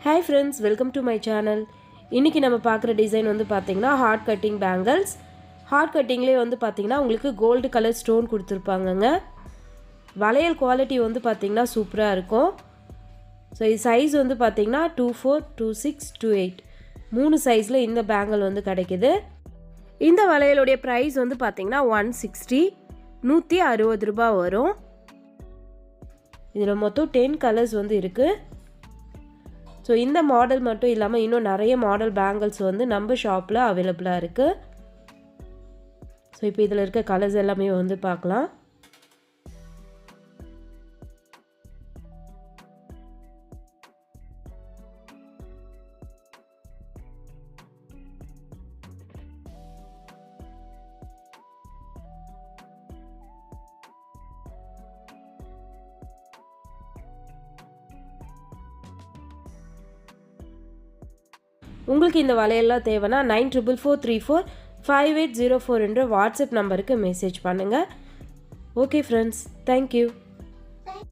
Hi friends, welcome to my channel. இன்னைக்கு நம்ம பார்க்குற டிசைன் வந்து பாத்தீங்கன்னா ஹார்ட் கட்டிங் பேங்கிள்ஸ். ஹார்ட் கட்டிங்லயே வந்து பாத்தீங்கன்னா உங்களுக்கு கோல்ட் கலர் ஸ்டோன் கொடுத்திருப்பாங்கங்க. வளையல் குவாலிட்டி வந்து பாத்தீங்கன்னா சூப்பரா இருக்கும். சோ இது சைஸ் வந்து பாத்தீங்கன்னா 24, 26, 28 மூணு சைஸ்ல இந்த பேங்கிள் வந்து கிடைக்குது. இந்த வளையலுடைய பிரைஸ் வந்து பாத்தீங்கன்னா 160 160 ரூபாய் வரும். இதுல மொத்தம் 10 கலர்ஸ் வந்து இருக்கு. ஸோ இந்த மாடல் மட்டும் இல்லாமல் இன்னும் நிறைய மாடல் பேங்கிள்ஸ் வந்து நம்ம ஷாப்பில் அவைலபிளாக இருக்குது. ஸோ இப்போ இதில் இருக்க கலர்ஸ் எல்லாமே வந்து பார்க்கலாம். உங்களுக்கு இந்த வளையல்லாம் தேவைன்னா 9444345804 என்ற வாட்ஸ்அப் நம்பருக்கு மெசேஜ் பண்ணுங்கள். Okay friends, thank you.